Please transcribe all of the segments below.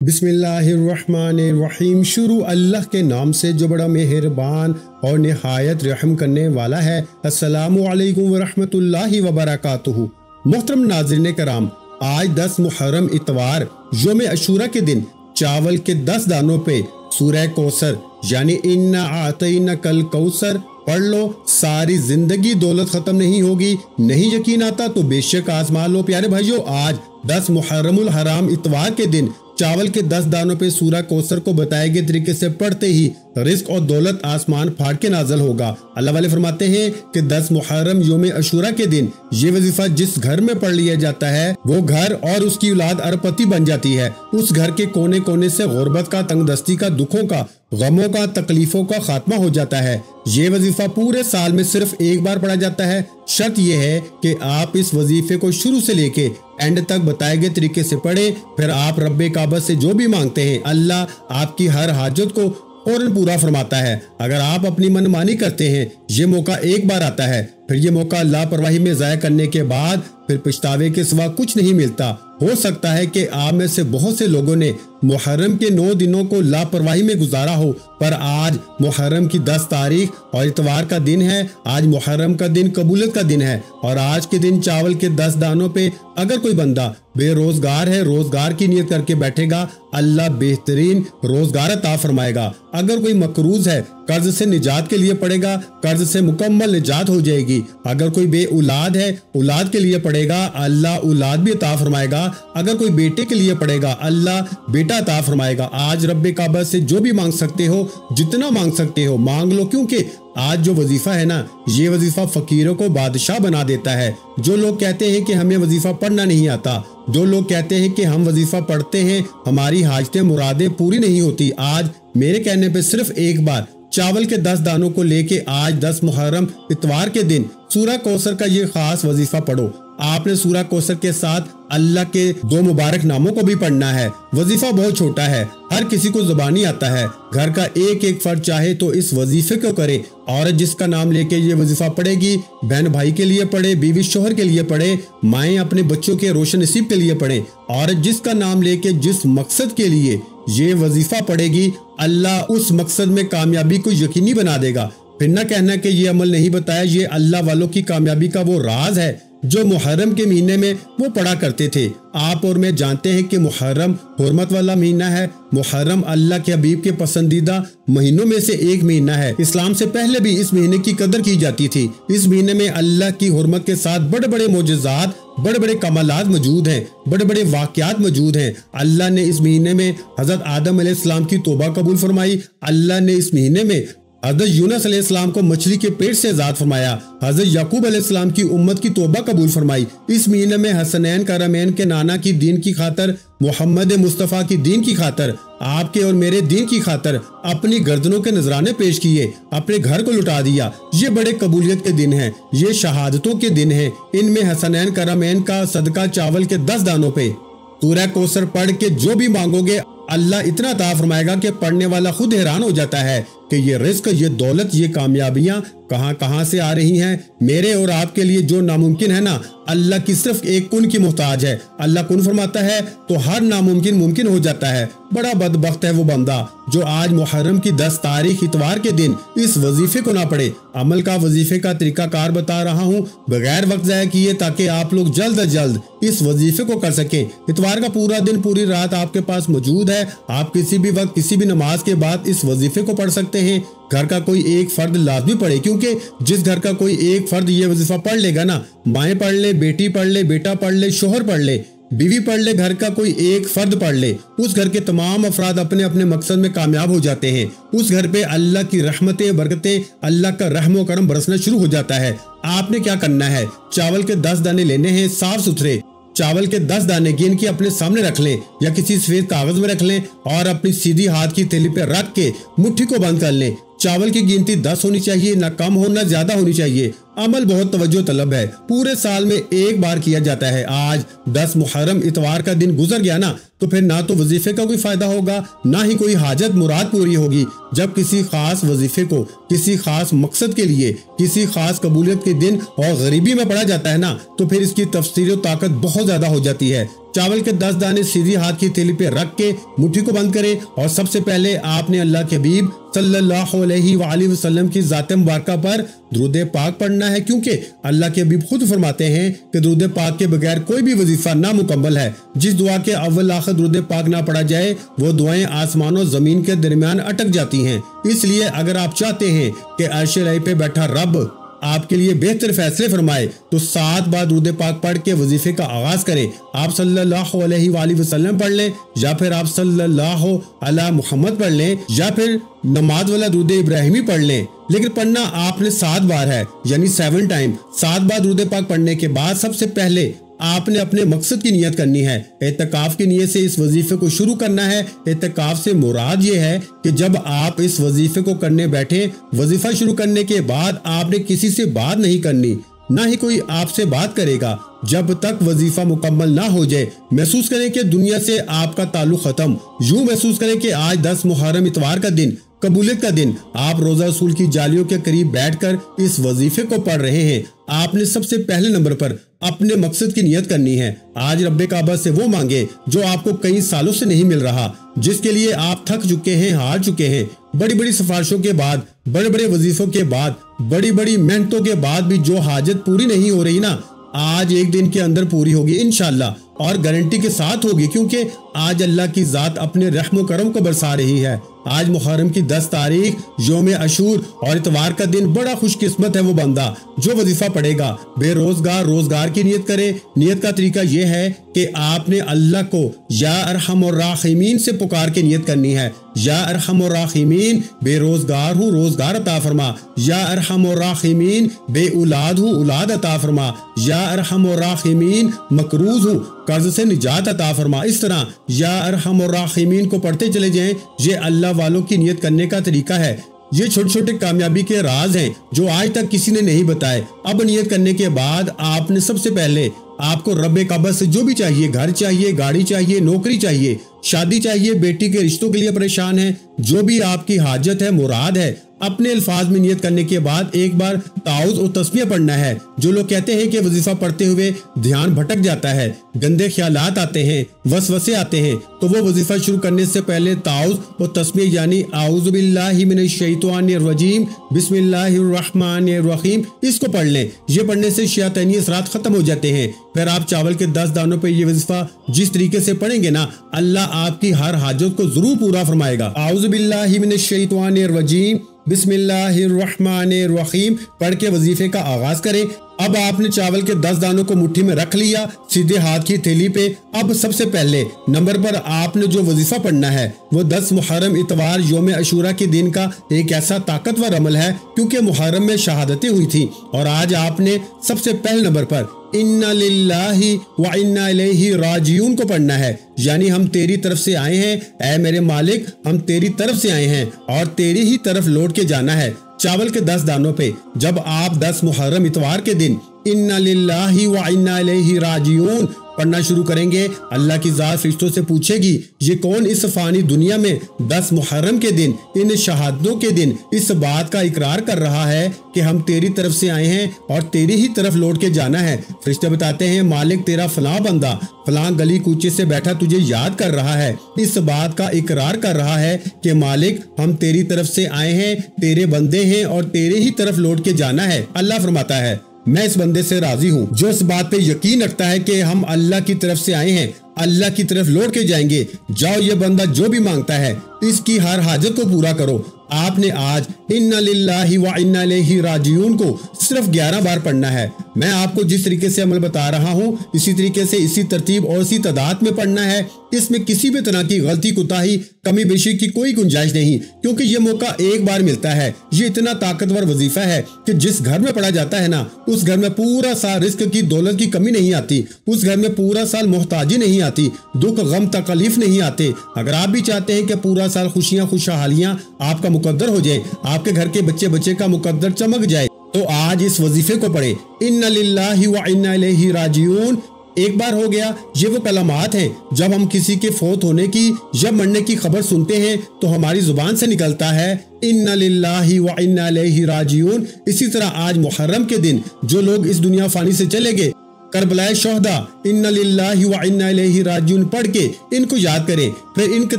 बिस्मिल्लाहिर्रहमानिर्रहीम। शुरू अल्लाह के नाम से जो बड़ा मेहरबान और निहायत रहम करने वाला है। अस्सलामु अलैकुम वरहमतुल्लाहि वबरकातुहू। मोहतरम नाज़रीन कराम, आज 10 मुहर्रम इतवार यौम अशूरा के दिन चावल के 10 दानों पे सूरह कौसर यानी इन्ना आतैना कल कौसर पढ़ लो। सारी जिंदगी दौलत खत्म नहीं होगी। नहीं यकीन आता तो बेशक आजमा लो। प्यारे भाइयों, आज 10 मुहर्रमुल हराम इतवार के दिन चावल के 10 दानों पे सूरह कौसर को बताए गए तरीके से पढ़ते ही रिस्क और दौलत आसमान फाड़ के नाजल होगा। अल्लाह वाले फरमाते हैं कि 10 मुहर्रम यौम अशूरा के दिन ये वजीफा जिस घर में पढ़ लिया जाता है वो घर और उसकी औलाद अरबपति बन जाती है। उस घर के कोने कोने से गुर्बत का, तंगदस्ती का, दुखों का, गमों का, तकलीफों का खात्मा हो जाता है। ये वजीफा पूरे साल में सिर्फ एक बार पढ़ा जाता है। शर्त यह है कि आप इस वजीफे को शुरू से लेके एंड तक बताए गए तरीके से पढ़े। फिर आप रब्बे काबा से जो भी मांगते हैं अल्लाह आपकी हर हाजत को फौरन पूरा फरमाता है। अगर आप अपनी मनमानी करते हैं ये मौका एक बार आता है, फिर ये मौका लापरवाही में ज़ाया करने के बाद फिर पछतावे के सिवा कुछ नहीं मिलता। हो सकता है कि आप में से बहुत से लोगों ने मुहर्रम के 9 दिनों को लापरवाही में गुजारा हो, पर आज मुहर्रम की 10 तारीख और इतवार का दिन है। आज मुहर्रम का दिन कबूलियत का दिन है और आज के दिन चावल के 10 दानों पे अगर कोई बंदा बेरोजगार है, रोजगार की नियत करके बैठेगा, अल्लाह बेहतरीन रोजगार अता फरमाएगा। अगर कोई मकरूज है, कर्ज से निजात के लिए पड़ेगा, कर्ज से मुकम्मल निजात हो जाएगी। अगर कोई बे औलाद है, औलाद के लिए पड़ेगा, अल्लाह औलाद भी अता फरमाएगा। अगर कोई बेटे के लिए पड़ेगा, अल्लाह बेटा अता फरमाएगा। आज रब्बे काबा से जो भी मांग सकते हो, जितना मांग सकते हो मांग लो, क्योंकि आज जो वजीफा है ना, ये वजीफा फकीरों को बादशाह बना देता है। जो लोग कहते हैं कि हमें वजीफा पढ़ना नहीं आता, जो लोग कहते हैं कि हम वजीफा पढ़ते हैं हमारी हाजतें मुरादें पूरी नहीं होती, आज मेरे कहने पे सिर्फ एक बार चावल के 10 दानों को लेके आज 10 मुहर्रम इतवार के दिन सूरह कौसर का ये खास वजीफा पढ़ो। आपने सूरह कौसर के साथ अल्लाह के 2 मुबारक नामों को भी पढ़ना है। वजीफा बहुत छोटा है, हर किसी को जुबानी आता है। घर का एक एक फर्द चाहे तो इस वजीफे को करे। औरत जिसका नाम लेके ये वजीफा पढ़ेगी, बहन भाई के लिए पढ़े, बीवी शोहर के लिए पढ़े, माएँ अपने बच्चों के रोशन नसीब के लिए पढ़े। औरत जिसका नाम लेके जिस मकसद के लिए ये वजीफा पढ़ेगी, अल्लाह उस मकसद में कामयाबी को यकीनी बना देगा। फिर न कहना कि ये अमल नहीं बताया, ये अल्लाह वालों की कामयाबी का वो राज है जो मुहर्रम के महीने में वो पढ़ा करते थे। आप और मैं जानते हैं कि मुहर्रम हुर्मत वाला महीना है। मुहर्रम अल्लाह के हबीब के पसंदीदा महीनों में से एक महीना है। इस्लाम से पहले भी इस महीने की कदर की जाती थी। इस महीने में अल्लाह की हुर्मत के साथ बड़े बड़े मोजज़ात, बड़े बड़े कमालात मौजूद हैं, बड़े बड़े वाक़यात मौजूद हैं। अल्लाह ने इस महीने में हज़रत आदम अलैहिस्सलाम की तौबा कबूल फरमाई। अल्लाह ने इस महीने में हज़रत यूनुस अलैहिस्सलाम को मछली के पेट से आज़ाद फरमाया। हज़रत याकूब अलैहिस्सलाम की उम्मत की तौबा कबूल फरमाई। इस महीने में हसनैन करमैन के नाना की दीन की खातर, मोहम्मद मुस्तफ़ा की दीन की खातर, आपके और मेरे दीन की खातर अपनी गर्दनों के नजराने पेश किए, अपने घर को लुटा दिया। ये बड़े कबूलियत के दिन हैं, ये शहादतों के दिन हैं। इनमें हसनैन करमैन का सदका चावल के 10 दानों पे सूरह कौसर पढ़ के जो भी मांगोगे अल्लाह इतना अता फरमाएगा कि पढ़ने वाला खुद हैरान हो जाता है कि ये रिस्क, ये दौलत, ये कामयाबियां कहां कहां से आ रही हैं। मेरे और आपके लिए जो नामुमकिन है ना, अल्लाह की सिर्फ एक कुन की मोहताज है। अल्लाह कुन फरमाता है तो हर नामुमकिन मुमकिन हो जाता है। बड़ा बदबख्त है वो बंदा जो आज मुहर्रम की 10 तारीख इतवार के दिन इस वजीफे को ना पढ़े। अमल का वजीफे का तरीकाकार बता रहा हूँ बगैर वक्त ज़ाया किए, ताकि आप लोग जल्द अज जल्द इस वजीफे को कर सकें। इतवार का पूरा दिन, पूरी रात आपके पास मौजूद है। आप किसी भी वक्त, किसी भी नमाज के बाद इस वजीफे को पढ़ सकते हैं। घर का कोई एक फर्द लाजमी पढ़े, क्योंकि जिस घर का कोई एक फर्द ये वजीफा पढ़ लेगा ना, माएँ पढ़ ले, बेटी पढ़ ले, बेटा पढ़ ले, शोहर पढ़ ले, बीवी पढ़ ले, घर का कोई एक फर्द पढ़ ले, उस घर के तमाम अफराद अपने अपने मकसद में कामयाब हो जाते हैं। उस घर पे अल्लाह की रहमतें, बरकतें, अल्लाह का रहम व करम बरसना शुरू हो जाता है। आपने क्या करना है, चावल के 10 दाने लेने हैं, साफ सुथरे चावल के 10 दाने गिन के अपने सामने रख लें या किसी सफेद कागज में रख लें और अपनी सीधी हाथ की थैली पे रख के मुट्ठी को बंद कर लें। चावल की गिनती 10 होनी चाहिए, ना कम हो ना ज्यादा होनी चाहिए। अमल बहुत तवज्जो तलब है, पूरे साल में एक बार किया जाता है। आज 10 मुहर्रम इतवार का दिन गुजर गया ना, तो फिर ना तो वजीफे का कोई फायदा होगा, ना ही कोई हाजत मुराद पूरी होगी। जब किसी खास वजीफे को किसी खास मकसद के लिए, किसी खास कबूलियत के दिन और गरीबी में पढ़ा जाता है ना, तो फिर इसकी तफसीर और ताकत बहुत ज्यादा हो जाती है। चावल के 10 दाने सीधी हाथ की थैली पे रख के मुट्ठी को बंद करें और सबसे पहले आपने अल्लाह के हबीब सल्लल्लाहु अलैहि वसल्लम की ज़ात मुबारका पर दुरूद पाक पढ़ना है, क्योंकि अल्लाह के हबीब खुद फरमाते हैं कि दुरूद पाक के बगैर कोई भी वजीफा नामुकम्मल है। जिस दुआ के अव्वल आखिर दुरूद पाक ना पढ़ा जाए वो दुआएं आसमान और जमीन के दरमियान अटक जाती हैं। इसलिए अगर आप चाहते हैं कि अर्श इलाही पे बैठा रब आपके लिए बेहतर फैसले फरमाए तो 7 बार दुरूद पाक पढ़ के वजीफे का आगाज करें। आप सल्लल्लाहु अलैहि वसल्लम पढ़ लें या फिर आप सल्लल्लाहु अला मुहम्मद पढ़ लें या फिर नमाज वाला दुरूद इब्राहिमी पढ़ लें, लेकिन पढ़ना आपने 7 बार है, यानी 7 टाइम। 7 बार दुरूद पाक पढ़ने के बाद सबसे पहले आपने अपने मकसद की नियत करनी है। एतकाफ की नियत से इस वजीफे को शुरू करना है। एतकाफ से मुराद ये है कि जब आप इस वजीफे को करने बैठे, वजीफा शुरू करने के बाद आपने किसी से बात नहीं करनी, ना ही कोई आपसे बात करेगा जब तक वजीफा मुकम्मल ना हो जाए। महसूस करें कि दुनिया से आपका ताल्लुक खत्म। यूं महसूस करें कि आज 10 मुहर्रम इतवार का दिन, कबूलियत का दिन, आप रोजा रसूल की जालियों के करीब बैठकर इस वजीफे को पढ़ रहे हैं। आपने सबसे पहले नंबर पर अपने मकसद की नियत करनी है। आज रब्बे काबा से वो मांगे जो आपको कई सालों से नहीं मिल रहा, जिसके लिए आप थक चुके हैं, हार चुके हैं। बड़ी बड़ी सिफारिशों के बाद, बड़े बड़े वजीफों के बाद, बड़ी बड़ी मेहनतों के बाद भी जो हाजत पूरी नहीं हो रही ना, आज एक दिन के अंदर पूरी होगी इंशाअल्लाह, और गारंटी के साथ होगी, क्योंकि आज अल्लाह की जात अपने रहम करम को बरसा रही है। आज मुहर्रम की 10 तारीख यौम अशूर और इतवार का दिन। बड़ा खुशकिस्मत है वो बंदा जो वजीफा पढ़ेगा। बेरोजगार रोजगार की नियत करे। नियत का तरीका ये है कि आपने अल्लाह को या अरहमुर राहिमीन से पुकार के नियत करनी है। या अरहमुर राहिमीन, बेरोजगार हूँ रोजगार अता फरमा। या अरहमुर राहिमीन, बे औलाद हूँ औलाद अता फरमा। या अरहमुर राहिमीन, मकरूज हूँ कर्ज से निजात अता फरमा। इस तरह या अरहमुर राहिमीन को पढ़ते चले जाएं। ये अल्लाह वालों की नियत करने का तरीका है। ये छोटे छोटे कामयाबी के राज हैं जो आज तक किसी ने नहीं बताए। अब नियत करने के बाद आपने सबसे पहले आपको रब्बे काबा से जो भी चाहिए, घर चाहिए, गाड़ी चाहिए, नौकरी चाहिए, शादी चाहिए, बेटी के रिश्तों के लिए परेशान है, जो भी आपकी हाजत है, मुराद है, अपने अल्फाज में नियत करने के बाद एक बार ताउज़ और तस्बीह पढ़ना है। जो लोग कहते हैं कि वजीफा पढ़ते हुए ध्यान भटक जाता है, गंदे ख्यालात आते हैं, वसवसे आते हैं, तो वो वजीफा शुरू करने से पहले ताउज़ और तस्बीह यानी आऊज़ु बिल्लाहि मिनश शैतानिर रजीम बिस्मिल्लाहिर रहमानिर रहीम इसको पढ़ लें। ये पढ़ने से शैतानी असरात खत्म हो जाते हैं। फिर आप चावल के 10 दानों पे ये वजीफा जिस तरीके से पढ़ेंगे ना, अल्लाह आपकी हर हाजत को जरूर पूरा फरमाएगा। आऊज़ु बिल्लाहि मिनश शैतानिर रजीम बिस्मिल्लाहिर्रहमानिर्रहीम पढ़ के वजीफे का आगाज करें। अब आपने चावल के 10 दानों को मुट्ठी में रख लिया सीधे हाथ की थैली पे। अब सबसे पहले नंबर पर आपने जो वजीफा पढ़ना है वो 10 मुहर्रम इतवार यौम अशूरा के दिन का एक ऐसा ताकतवर अमल है, क्योंकि मुहर्रम में शहादतें हुई थी। और आज आपने सबसे पहले नंबर पर इन्ना लिल्लाहि व इन्ना इलैहि राजिऊन को पढ़ना है, यानी हम तेरी तरफ से आए हैं, ऐ मेरे मालिक हम तेरी तरफ से आए हैं और तेरी ही तरफ लौट के जाना है। चावल के 10 दानों पे जब आप 10 मुहर्रम इतवार के दिन इन्ना लिल्लाहि व इन्ना इलैहि राजिऊन पढ़ना शुरू करेंगे, अल्लाह की जात फरिश्तों से पूछेगी ये कौन इस फानी दुनिया में 10 मुहर्रम के दिन, इन शहादतों के दिन इस बात का इकरार कर रहा है कि हम तेरी तरफ से आए हैं और तेरी ही तरफ लौट के जाना है। फरिश्ते बताते हैं मालिक तेरा फलां बंदा फलां गली कूचे से बैठा तुझे याद कर रहा है, इस बात का इकरार कर रहा है कि मालिक हम तेरी तरफ से आए हैं, तेरे बंदे हैं और तेरे ही तरफ लौट के जाना है। अल्लाह फरमाता है मैं इस बंदे से राजी हूँ जो इस बात पे यकीन रखता है कि हम अल्लाह की तरफ से आए हैं, अल्लाह की तरफ लौट के जाएंगे। जाओ ये बंदा जो भी मांगता है इसकी हर हाजत को पूरा करो। आपने आज इन्ना लिल्लाहि व इन्ना इलैहि राजिऊन को सिर्फ 11 बार पढ़ना है। मैं आपको जिस तरीके से अमल बता रहा हूँ इसी तरीके से, इसी तरतीब और इसी तादाद में पढ़ना है। इसमें किसी भी तरह की गलती, कोताही, कमी बेशी की कोई गुंजाइश नहीं, क्योंकि ये मौका एक बार मिलता है। ये इतना ताकतवर वजीफा है कि जिस घर में पढ़ा जाता है ना, उस घर में पूरा साल रिस्क की, दौलत की कमी नहीं आती, उस घर में पूरा साल मोहताजी नहीं आती, दुख गम तकलीफ नहीं आते। अगर आप भी चाहते हैं कि पूरा साल खुशियां खुशहालियां आपका मुकद्दर हो जाए, आपके घर के बच्चे बच्चे का मुकद्दर चमक जाए, तो आज इस वजीफे को पढ़े इन्ना लिल्लाहि व इन्ना इलैहि राजिऊन। एक बार हो गया। ये वो कलमात हैं जब हम किसी के फौत होने की या मरने की खबर सुनते हैं तो हमारी जुबान से निकलता है इन्ना लिल्लाहि व इन्ना इलैहि राजिऊन। इसी तरह आज मुहर्रम के दिन जो लोग इस दुनिया फानी से चले गए करबलाए शोहदा, इन्ना लिल्लाहि व इन्ना इलैहि राजिऊन पढ़ के इनको याद करें, फिर इनके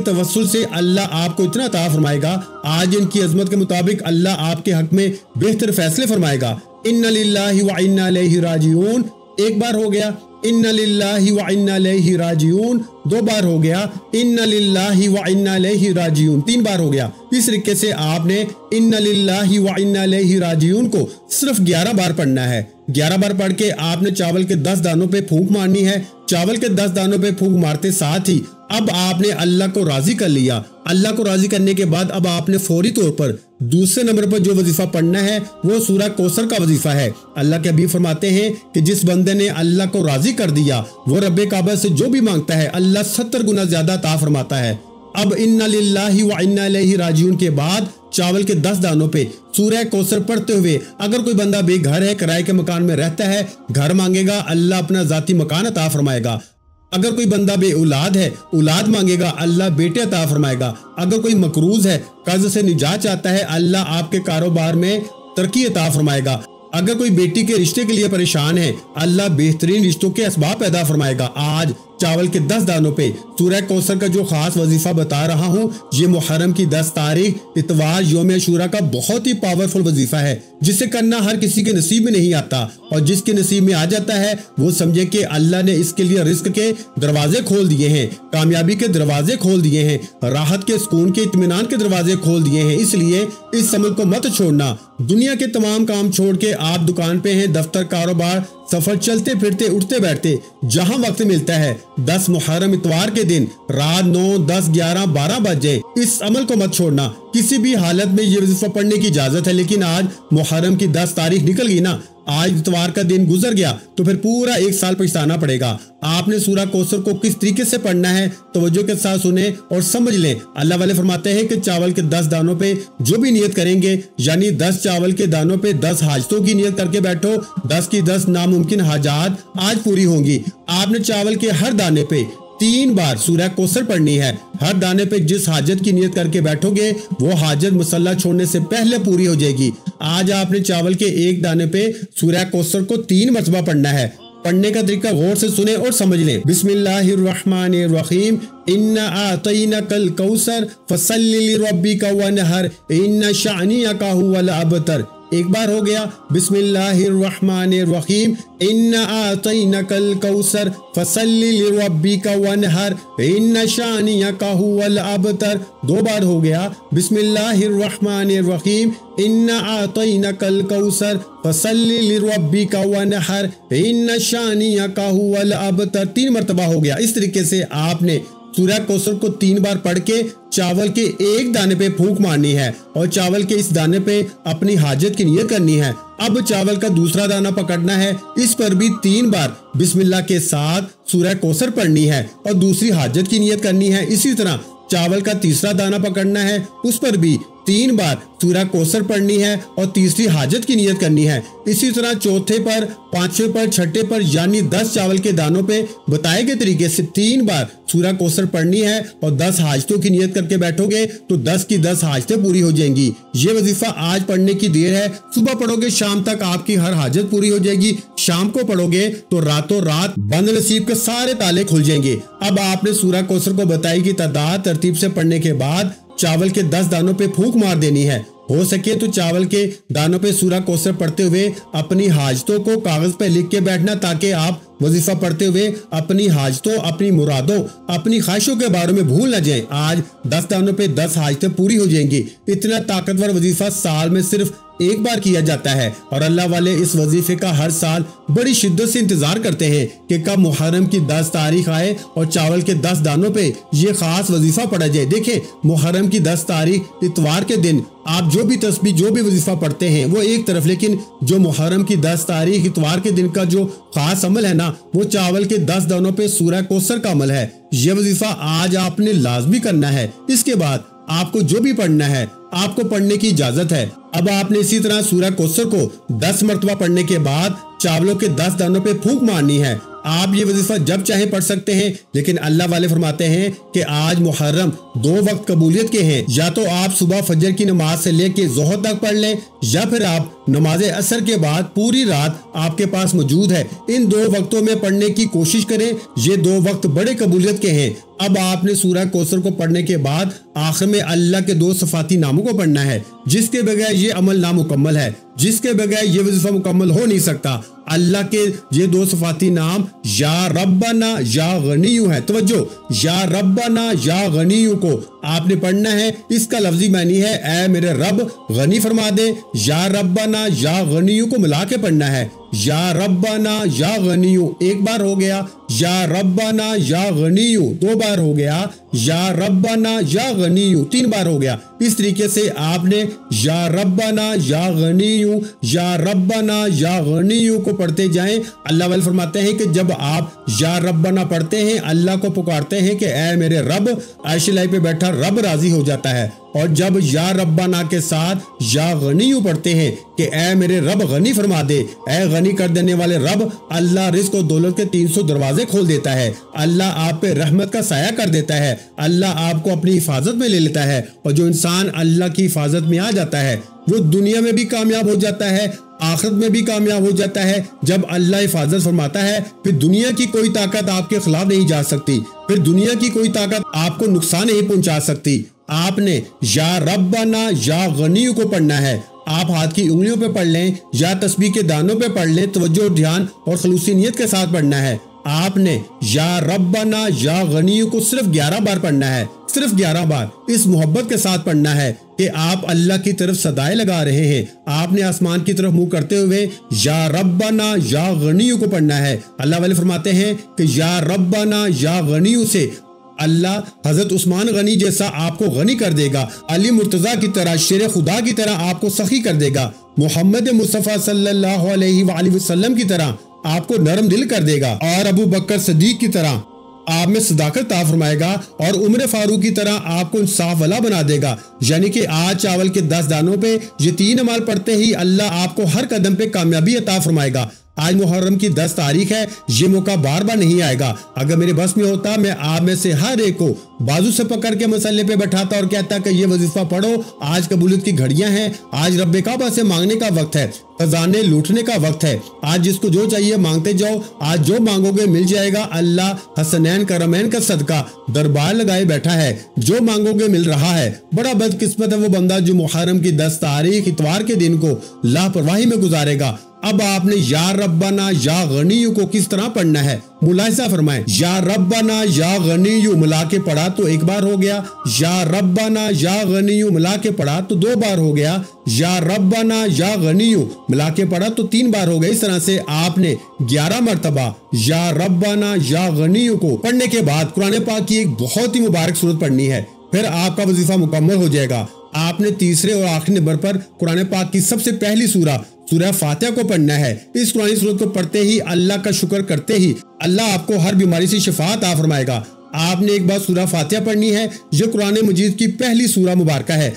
तवस्सुल से अल्लाह आपको इतना अता फरमाएगा। आज इनकी अजमत के मुताबिक अल्लाह आपके हक में बेहतर फैसले फरमाएगा। इन्ना लिल्लाहि व इन्ना इलैहि राजिऊन एक बार हो गया, इन्ना लिल्लाहि व इन्ना इलैहि राजिऊन दो बार हो गया, इन्ना लिल्लाहि व इन्ना इलैहि राजिऊन तीन बार हो गया। इस तरीके से आपने इन्ना लिल्लाहि व इन्ना इलैहि राजिऊन को सिर्फ 11 बार पढ़ना है। 11 बार पढ़ के आपने चावल के 10 दानों पे फूंक मारनी है। चावल के 10 दानों पे फूंक मारते साथ ही अब आपने अल्लाह को राजी कर लिया। अल्लाह को राजी करने के बाद अब आपने फौरी तौर पर दूसरे नंबर पर जो वजीफा पढ़ना है वो सूरह कौसर का वजीफा है। अल्लाह के हबीब फरमाते हैं कि जिस बंदे ने अल्लाह को राजी कर दिया वो रब्बे काबा से जो भी मांगता है अल्लाह 70 गुना ज्यादा अता फरमाता है। अब इन्ना लिल्लाहि व इन्ना इलैहि राजिऊन के बाद चावल के 10 दानों पे सूरह कौसर पढ़ते हुए अगर कोई बंदा बेघर है, किराए के मकान में रहता है, घर मांगेगा अल्लाह अपना जाती मकान अता फरमाएगा। अगर कोई बंदा बे औलाद है, औलाद मांगेगा अल्लाह बेटे अता फरमाएगा। अगर कोई मकरूज है, कर्ज से निजात चाहता है, अल्लाह आपके कारोबार में तरक्की अता फरमाएगा। अगर कोई बेटी के रिश्ते के लिए परेशान है, अल्लाह बेहतरीन रिश्तों के असबाब पैदा फरमाएगा। आज चावल के 10 दानों पे सूरह कौसर का जो खास वजीफा बता रहा हूँ, ये मुहर्रम की 10 तारीख इतवार यौम अशूरा का बहुत ही पावरफुल वजीफा है, जिसे करना हर किसी के नसीब में नहीं आता, और जिसके नसीब में आ जाता है वो समझे कि अल्लाह ने इसके लिए रिस्क के दरवाजे खोल दिए हैं, कामयाबी के दरवाजे खोल दिए हैं, राहत के, सुकून के, इत्मीनान के दरवाजे खोल दिए हैं। इसलिए इस अमल को मत छोड़ना। दुनिया के तमाम काम छोड़ के आप दुकान पे हैं, दफ्तर, कारोबार, सफर, चलते फिरते, उठते बैठते जहां वक्त मिलता है 10 मुहर्रम इतवार के दिन रात 9, 10, 11, 12 बज जाए, इस अमल को मत छोड़ना। किसी भी हालत में ये वजीफा पढ़ने की इजाजत है। लेकिन आज मुहर्रम की 10 तारीख निकल गई ना, आज इतवार का दिन गुजर गया तो फिर पूरा एक साल पछताना पड़ेगा। आपने सूरह कौसर को किस तरीके से पढ़ना है तवज्जो के साथ सुने और समझ लें। अल्लाह वाले फरमाते हैं कि चावल के 10 दानों पे जो भी नियत करेंगे, यानी 10 चावल के दानों पे 10 हाजतों की नियत करके बैठो, 10 की 10 नामुमकिन हाजात आज पूरी होंगी। आपने चावल के हर दाने पे 3 बार सूरह कौसर पढ़नी है। हर दाने पे जिस हाजत की नियत करके बैठोगे वो हाजत मुसल्ला छोड़ने से पहले पूरी हो जाएगी। आज आपने चावल के एक दाने पे सूरह कौसर को 3 मरतबा पढ़ना है। पढ़ने का तरीका गौर से सुने और समझ लें। बिस्मिल्लाहिर्रहमानिर्रहीम, इन्ना आतैनाकल कौसर फसल्लि लिरब्बिका वनहर इन्ना शानिअका हुवल अबतर। एक बार हो गया। बिस्मिल्लाहिर्रहमानिर्रहीम, इन्ना आतैनाकल कौसर फसल्लि लिरब्बिका वनहर इन्ना शानिअका हुवल अबतर। 2 बार हो गया। बिस्मिल्लाहिर्रहमानिर्रहीम, इन्ना आतैनाकल कौसर फसल्लि लिरब्बिका वनहर इन्ना शानिअका हुवल अबतर। 3 मरतबा हो गया। इस तरीके से आपने सूरह कौसर को 3 बार पढ़ के चावल के एक दाने पे फूंक मारनी है और चावल के इस दाने पे अपनी हाजत की नियत करनी है। अब चावल का दूसरा दाना पकड़ना है, इस पर भी 3 बार बिस्मिल्लाह के साथ सूरह कौसर पढ़नी है और दूसरी हाजत की नियत करनी है। इसी तरह चावल का तीसरा दाना पकड़ना है, उस पर भी 3 बार सूरह कौसर पढ़नी है और तीसरी हाजत की नियत करनी है। इसी तरह चौथे पर, 5वें पर, 6ठे पर, यानी 10 चावल के दानों पे बताए गए तरीके से 3 बार सूरह कौसर पढ़नी है और 10 हाजतों की नियत करके बैठोगे तो 10 की 10 हाजतें पूरी हो जाएंगी। ये वजीफा आज पढ़ने की देर है। सुबह पढ़ोगे शाम तक आपकी हर हाजत पूरी हो जाएगी। शाम को पढ़ोगे तो रातों रात बंद नसीब के सारे ताले खुल जाएंगे। अब आपने सूरह कौसर को बताई की तादाद तरतीब से पढ़ने के बाद चावल के 10 दानों पे फूंक मार देनी है। हो सके तो चावल के दानों पे सूरह कौसर पढ़ते हुए अपनी हाजतों को कागज पे लिख के बैठना, ताकि आप वजीफा पढ़ते हुए अपनी हाजतों, अपनी मुरादों, अपनी ख्वाहिशों के बारे में भूल न जाएं। आज 10 दानों पे 10 हाजतें पूरी हो जाएंगी। इतना ताकतवर वजीफा साल में सिर्फ एक बार किया जाता है और अल्लाह वाले इस वजीफे का हर साल बड़ी शिद्दत से इंतजार करते हैं कि कब मुहर्रम की 10 तारीख आए और चावल के 10 दानों पे ये खास वजीफा पढ़ा जाए। देखें, मुहर्रम की 10 तारीख इतवार के दिन आप जो भी तस्बीह, जो भी वजीफा पढ़ते हैं वो एक तरफ, लेकिन जो मुहर्रम की 10 तारीख इतवार के दिन का जो खास अमल है ना, वो चावल के 10 दानों पे सूरह कौसर का अमल है। ये वजीफा आज आपने लाजमी करना है। इसके बाद आपको जो भी पढ़ना है आपको पढ़ने की इजाजत है। अब आपने इसी तरह सूरह कौसर को 10 मरतबा पढ़ने के बाद चावलों के 10 दानों पे फूंक मारनी है। आप ये वजीफा जब चाहे पढ़ सकते हैं, लेकिन अल्लाह वाले फरमाते हैं कि आज मुहर्रम 2 वक्त कबूलियत के हैं। या तो आप सुबह फजर की नमाज से लेके ज़ोहर तक पढ़ लें, या फिर आप नमाज असर के बाद पूरी रात आपके पास मौजूद है। इन 2 वक्तों में पढ़ने की कोशिश करें। ये 2 वक्त बड़े कबूलियत के हैं। अब आपने सूरह कौसर को पढ़ने के बाद आखिर में अल्लाह के 2 सफाती नामों को पढ़ना है, जिसके बगैर ये अमल नामुकम्मल है, जिसके बगैर ये वजीफा मुकम्मल हो नहीं सकता। अल्लाह के ये 2 सफाती नाम या रब्बाना या गनीयु है। तवज्जो, या रब्बाना या गनीयु को आपने पढ़ना है। इसका लफ्जी मानी है ऐ मेरे रब गनी फरमा दे। या रब्बाना या गनीयु को मिला के पढ़ना है। या रब्बाना या गनीयु एक बार हो गया, या रब्बाना या गनीयु 2 बार हो गया, या रब्बाना या गनीयु 3 बार हो गया। इस तरीके से आपने या रब्बाना या गनीयु, या रब्बाना या गनीयु को पढ़ते जाएं। अल्लाह वाले फरमाते हैं कि जब आप या रब्बाना पढ़ते हैं, अल्लाह को पुकारते हैं कि ऐ मेरे रब, अर्श पे बैठा रब राजी हो जाता है। और जब या रब्बाना के साथ या गनीयु पढ़ते हैं कि ऐ मेरे रब गनी फरमा दे, ऐ गनी कर देने वाले रब, अल्लाह रिज़्क़ और दौलत के 300 दरवाजे खोल देता है। अल्लाह आप पे रहमत का साया कर देता है। अल्लाह आपको अपनी हिफाजत में ले लेता है। और जो इंसान अल्लाह की हिफाजत में आ जाता है, वो दुनिया में भी कामयाब हो जाता है, आखिरत में भी कामयाब हो जाता है। जब अल्लाह हिफाजत फरमाता है, फिर दुनिया की कोई ताकत आपके खिलाफ नहीं जा सकती, फिर दुनिया की कोई ताकत आपको नुकसान नहीं पहुंचा सकती। आपने या रब्बाना या गनीयु को पढ़ना है। आप हाथ की उंगलियों पे पढ़ लें या तस्बीह के दानों पे पढ़ लें, तवज्जो, ध्यान और खलूसी नियत के साथ पढ़ना है। आपने या रब्बाना या गनीयु को सिर्फ 11 बार पढ़ना है, सिर्फ 11 बार। इस मोहब्बत के साथ पढ़ना है कि आप अल्लाह की तरफ सदाएं लगा रहे हैं। आपने आसमान की तरफ मुंह करते हुए या रब्बाना या गनीयु को पढ़ना है। अल्लाह वाले फरमाते हैं कि या रब्बाना या गनीयु से अल्लाह हजरत उस्मान गनी जैसा आपको गनी कर देगा, अली मुर्तजा की तरह, शेर खुदा की तरह आपको सखी कर देगा, मोहम्मद मुस्तफ़ा सल्लल्लाहु अलैहि वसल्लम की तरह आपको नरम दिल कर देगा, और अबू बकर सदीक की तरह आप में सदाकत ता फरमाएगा, और उमर फारूक की तरह आपको इंसाफ वाला बना देगा। यानी कि आज चावल के 10 दानों पे ये 3 अमाल पढ़ते ही अल्लाह आपको हर कदम पे कामयाबी अता फरमाएगा। आज मुहर्रम की 10 तारीख है। ये मौका बार बार नहीं आएगा। अगर मेरे बस में होता, मैं आप में से हर एक को बाजू से पकड़ के मसल्ले पे बैठाता और कहता कि ये वजीफा पढ़ो, आज कबूलियत की घड़ियां हैं, आज रब्बे काबा से मांगने का वक्त है, खजाने लूटने का वक्त है। आज जिसको जो चाहिए मांगते जाओ, आज जो मांगोगे मिल जाएगा। अल्लाह हसनैन करमैन का सदका दरबार लगाए बैठा है, जो मांगोगे मिल रहा है। बड़ा बदकिस्मत है वो बंदा जो मुहर्रम की 10 तारीख इतवार के दिन को लापरवाही में गुजारेगा। अब आपने या रब्बाना या गनीयु को किस तरह पढ़ना है, मुलाहिजा फरमाएं। या रब्बाना या गनीयु मिला के पढ़ा तो 1 बार हो गया, या रब्बाना या गनीयु मिला के पढ़ा तो 2 बार हो गया, या रब्बाना या गनीयु मिला के पढ़ा तो 3 बार हो गया। इस तरह से आपने 11 मरतबा या रब्बाना या गनीयु को पढ़ने के बाद कुरान पाक की एक बहुत ही मुबारक सूरत पढ़नी है, फिर आपका वजीफा मुकम्मल हो जाएगा। आपने तीसरे और आखिरी नंबर पर कुरान पाक की सबसे पहली सूरह फातिहा को पढ़ना है। इस कुरानी सूरत को पढ़ते ही, अल्लाह का शुक्र करते ही, अल्लाह आपको हर बीमारी से शिफा अता फरमाएगा। आपने एक बार सूरह फातिहा पढ़नी है। ये कुरान मजीद की पहली सूरह मुबारक है।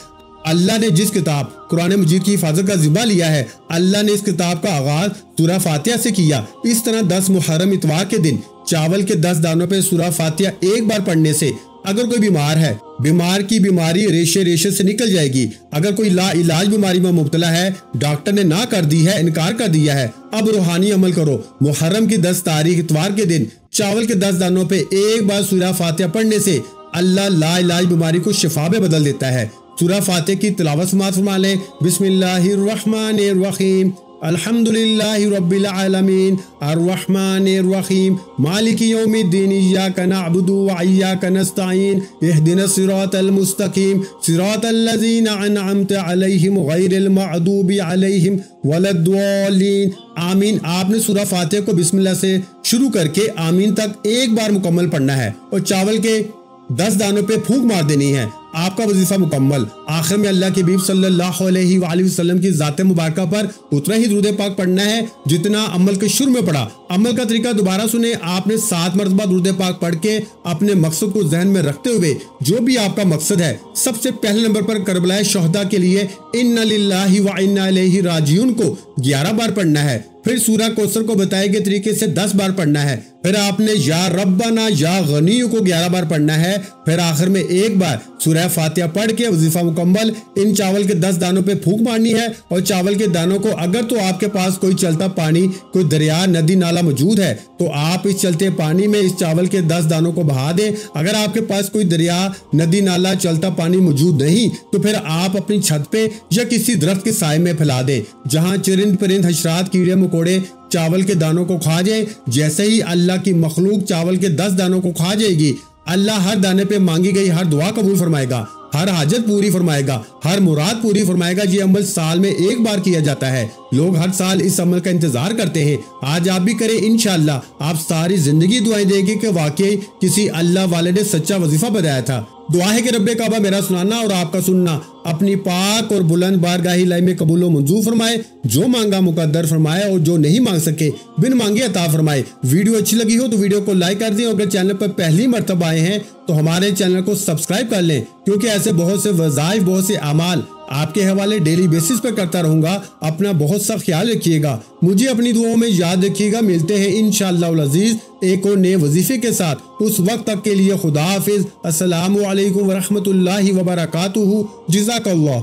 अल्लाह ने जिस किताब कुरान मजीद की हिफाजत का जिम्मा लिया है, अल्लाह ने इस किताब का आगाज सूरह फातिहा से किया। इस तरह 10 मुहर्रम इतवार के दिन चावल के 10 दानों पे सूरह फातिहा 1 बार पढ़ने से अगर कोई बीमार है, बीमार की बीमारी रेशे रेशे से निकल जाएगी। अगर कोई ला इलाज बीमारी में मुब्तला है, डॉक्टर ने ना कर दी है, इनकार कर दिया है, अब रूहानी अमल करो। मुहर्रम की 10 तारीख इतवार के दिन चावल के 10 दानों पे 1 बार सूरह फातिहा पढ़ने से अल्लाह ला इलाज बीमारी को शिफा में बदल देता है। सूरह फातिहा की तिलावत समाअत फरमा लें। बिस्मिल्लाहिर्रहमानिर्रहीम, अल्हम्दुलिल्लाहि रब्बिल आलमीन, अर्रहमानिर्रहीम, मालिकि यौमिद्दीन, इय्याका नअबुदु व इय्याका नस्तईन, इहदिनस सिरातल मुस्तकीम, सिरातल लज़ीना अनअमता अलैहिम गैरिल मग़दूबि अलैहिम वलद्दॉलीन। आमीन। आपने सूरह फातिहा को बिस्मिल्लाह से शुरू करके आमीन तक 1 बार मुकम्मल पढ़ना है और चावल के 10 दानों पे फूंक मार देनी है। آپ کا وظیفہ مکمل۔ آخر میں اللہ کے حبیب صلی اللہ علیہ وآلہ وسلم کی ذات مبارکہ پر اتنا ہی درود پاک پڑھنا ہے جتنا عمل کے شروع میں پڑھا۔ عمل کا طریقہ دوبارہ سنیں۔ آپ نے 7 مرتبہ درود پاک پڑھ کے اپنے مقصد کو ذہن میں رکھتے ہوئے جو بھی آپ کا مقصد ہے، سب سے پہلے نمبر پر کربلا شہداء کے لیے انا للہ و انا الیہ راجعون کو 11 بار پڑھنا ہے۔ پھر سورہ کوثر کو بتائے گئے طریقے سے 10 بار پڑھنا ہے۔ پھر آپ نے یا ربنا یا غنی کو 11 بار پڑھنا ہے۔ پھر آخر میں ایک بار سورہ فاتحہ پڑھ کے وظیفہ مکمل۔ ان چاول کے 10 دانوں پہ پھونک مارنی ہے، اور چاول کے دانوں کو اگر تو آپ کے پاس کوئی چلتا پانی، کوئی دریا، ندی، نالا موجود ہے تو آپ اس چلتے پانی میں اس چاول کے 10 دانوں کو بہا دیں۔ اگر آپ کے پاس کوئی دریا، ندی، نالا، چلتا پانی موجود نہیں تو پھر آپ اپنی چھت پہ یا کسی درخت کے سائے میں پھیلا دیں، جہاں چرند پرند، حشرات، کیڑے مکوڑے چاول کے دانوں کو کھا جائے۔ جیسے ہی اللہ کی مخلوق چاول کے 10 دانوں کو کھا جائے گی، اللہ ہر دانے پہ مانگی گئی ہر دعا قبول فرمائے گا، ہر حاجت پوری فرمائے گا، ہر مراد پوری فرمائے گا۔ یہ عمل سال میں ایک بار کیا جاتا ہے۔ لوگ ہر سال اس عمل کا انتظار کرتے ہیں۔ آج آپ بھی کریں، انشاءاللہ آپ ساری زندگی دعائیں دیں گے کہ واقعی کسی اللہ والے نے سچا وظیفہ بتایا تھا۔ دعا ہے کہ رب کعبہ میرا سنانا اور آپ کا سننا اپنی پاک اور بلند بارگاہ الہی میں قبول و منظور فرمائے۔ جو مانگا مقدر فرمائے اور جو نہیں مانگ سکے بن مانگے عطا فرمائے۔ ویڈیو اچھی لگی ہو تو ویڈیو کو لائک کر دیں، اور اگر چینل پر پہلی مرتبہ آئے ہیں تو ہمارے چینل کو سبسکرائب کر لیں، کیونکہ ایسے بہت سے وظائف، بہت سے اعمال آپ کے حوالے ڈیلی بیسس پر کرتا رہوں گا۔ اپنا بہت سا خیال رکھیے گا، مجھے اپنی دعاؤں میں یاد رکھیے گا۔ ملتے ہیں انشاءاللہ العزیز ایک اور نئے وظیفے کے ساتھ۔ اس وقت تک کے لیے خدا حافظ۔ السلام علیکم ورحمۃ اللہ وبرکاتہ۔ جزاک اللہ۔